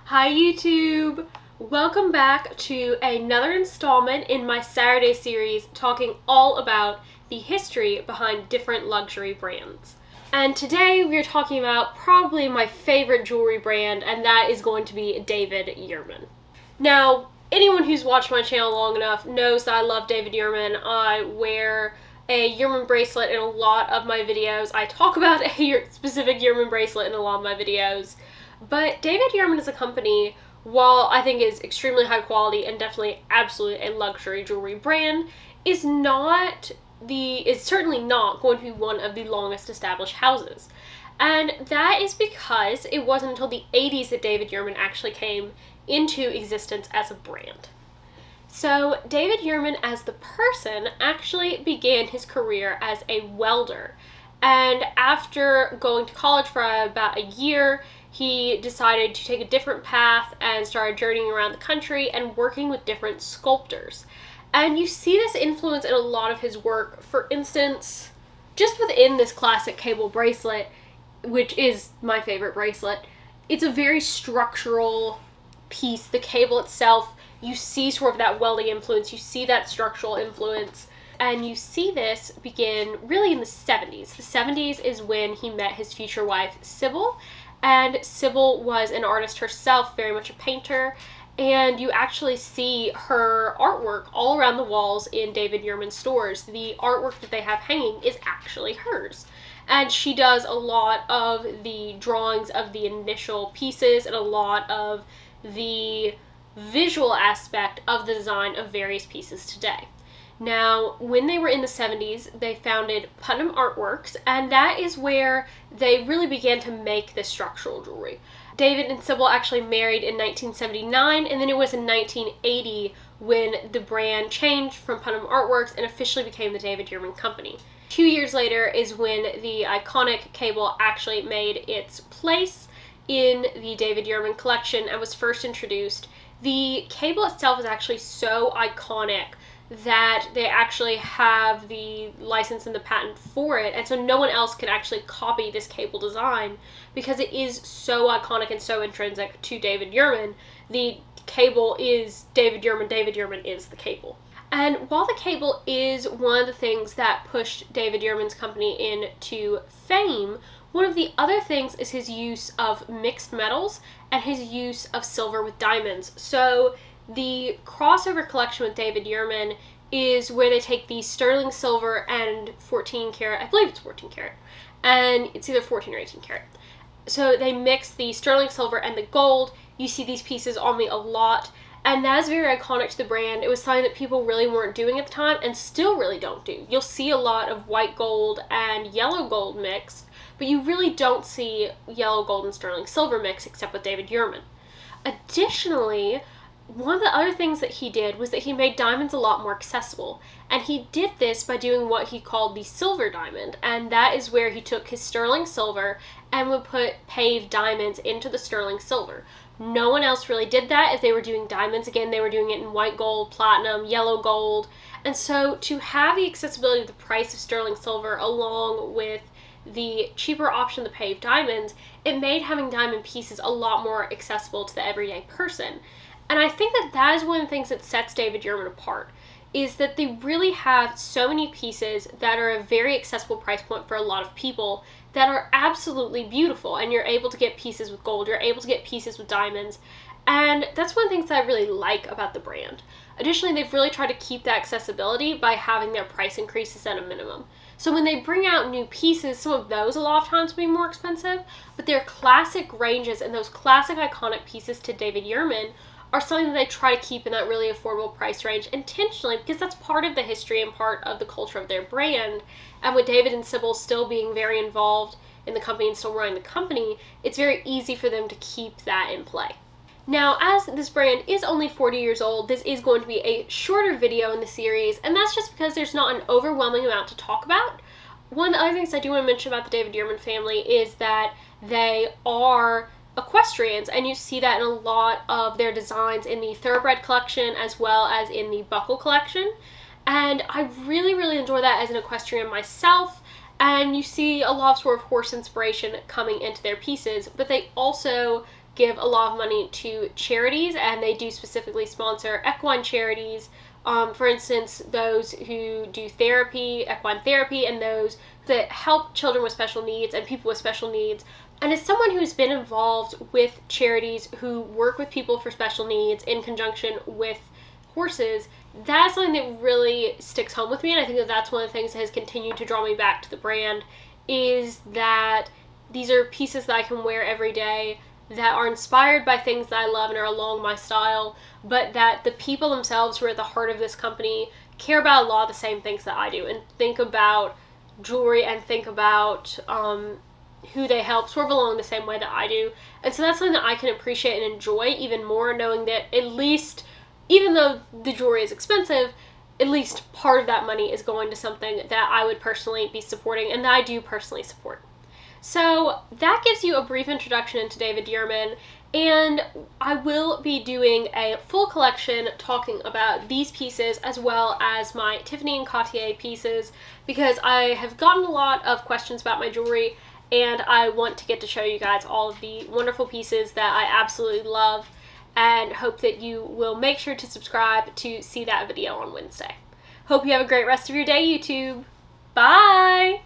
Hi YouTube! Welcome back to another installment in my Saturday series talking all about the history behind different luxury brands. And today we are talking about probably my favorite jewelry brand, and that is going to be David Yurman. Now, anyone who's watched my channel long enough knows that I love David Yurman. I wear a Yurman bracelet in a lot of my videos. I talk about a specific Yurman bracelet in a lot of my videos. But David Yurman as a company, while I think is extremely high quality and definitely absolutely a luxury jewelry brand, is certainly not going to be one of the longest established houses. And that is because it wasn't until the 80s that David Yurman actually came into existence as a brand. So David Yurman as the person actually began his career as a welder. And after going to college for about a year, he decided to take a different path and started journeying around the country and working with different sculptors. And you see this influence in a lot of his work. For instance, just within this classic cable bracelet, which is my favorite bracelet, it's a very structural piece. The cable itself, you see sort of that welding influence, you see that structural influence. And you see this begin really in the 70s. The 70s is when he met his future wife, Sybil. And Sybil was an artist herself, very much a painter. And you actually see her artwork all around the walls in David Yurman stores. The artwork that they have hanging is actually hers. And she does a lot of the drawings of the initial pieces and a lot of the visual aspect of the design of various pieces today. Now, when they were in the 70s, they founded Putnam Artworks, and that is where they really began to make this structural jewelry. David and Sybil actually married in 1979, and then it was in 1980 when the brand changed from Putnam Artworks and officially became the David Yurman Company. 2 years later is when the iconic cable actually made its place in the David Yurman collection and was first introduced. The cable itself is actually so iconic that they actually have the license and the patent for it, and so no one else can actually copy this cable design because it is so iconic and so intrinsic to David Yurman. The cable is David Yurman, David Yurman is the cable. And while the cable is one of the things that pushed David Yurman's company into fame, one of the other things is his use of mixed metals and his use of silver with diamonds. So the crossover collection with David Yurman is where they take the sterling silver and 14 karat, I believe it's 14 karat, and it's either 14 or 18 karat. So they mix the sterling silver and the gold. You see these pieces on me a lot, and that is very iconic to the brand. It was something that people really weren't doing at the time and still really don't do. You'll see a lot of white gold and yellow gold mixed, but you really don't see yellow gold and sterling silver mixed except with David Yurman. Additionally, one of the other things that he did was that he made diamonds a lot more accessible. And he did this by doing what he called the silver diamond. And that is where he took his sterling silver and would put paved diamonds into the sterling silver. No one else really did that. If they were doing diamonds, again, they were doing it in white gold, platinum, yellow gold. And so to have the accessibility of the price of sterling silver along with the cheaper option, the paved diamonds, it made having diamond pieces a lot more accessible to the everyday person. And I think that that is one of the things that sets David Yurman apart, is that they really have so many pieces that are a very accessible price point for a lot of people that are absolutely beautiful. And you're able to get pieces with gold, you're able to get pieces with diamonds. And that's one of the things that I really like about the brand. Additionally, they've really tried to keep that accessibility by having their price increases at a minimum. So when they bring out new pieces, some of those a lot of times will be more expensive, but their classic ranges and those classic iconic pieces to David Yurman are something that they try to keep in that really affordable price range intentionally, because that's part of the history and part of the culture of their brand. And with David and Sybil still being very involved in the company and still running the company, it's very easy for them to keep that in play. Now, as this brand is only 40 years old, this is going to be a shorter video in the series, and that's just because there's not an overwhelming amount to talk about. One of the other things I do want to mention about the David Yurman family is that they are equestrians, and you see that in a lot of their designs in the Thoroughbred collection as well as in the Buckle collection. And I really, really enjoy that as an equestrian myself. And you see a lot of sort of horse inspiration coming into their pieces, but they also give a lot of money to charities, and they do specifically sponsor equine charities. For instance, those who do therapy, equine therapy, and those that help children with special needs and people with special needs. And as someone who's been involved with charities who work with people for special needs in conjunction with horses, that's something that really sticks home with me. And I think that that's one of the things that has continued to draw me back to the brand, is that these are pieces that I can wear every day that are inspired by things that I love and are along my style, but that the people themselves who are at the heart of this company care about a lot of the same things that I do, and think about jewelry and think about who they help sort of along the same way that I do. And so that's something that I can appreciate and enjoy even more, knowing that at least, even though the jewelry is expensive, at least part of that money is going to something that I would personally be supporting and that I do personally support. So that gives you a brief introduction into David Yurman, and I will be doing a full collection talking about these pieces as well as my Tiffany and Cartier pieces, because I have gotten a lot of questions about my jewelry, and I want to get to show you guys all of the wonderful pieces that I absolutely love, and hope that you will make sure to subscribe to see that video on Wednesday. Hope you have a great rest of your day, YouTube. Bye!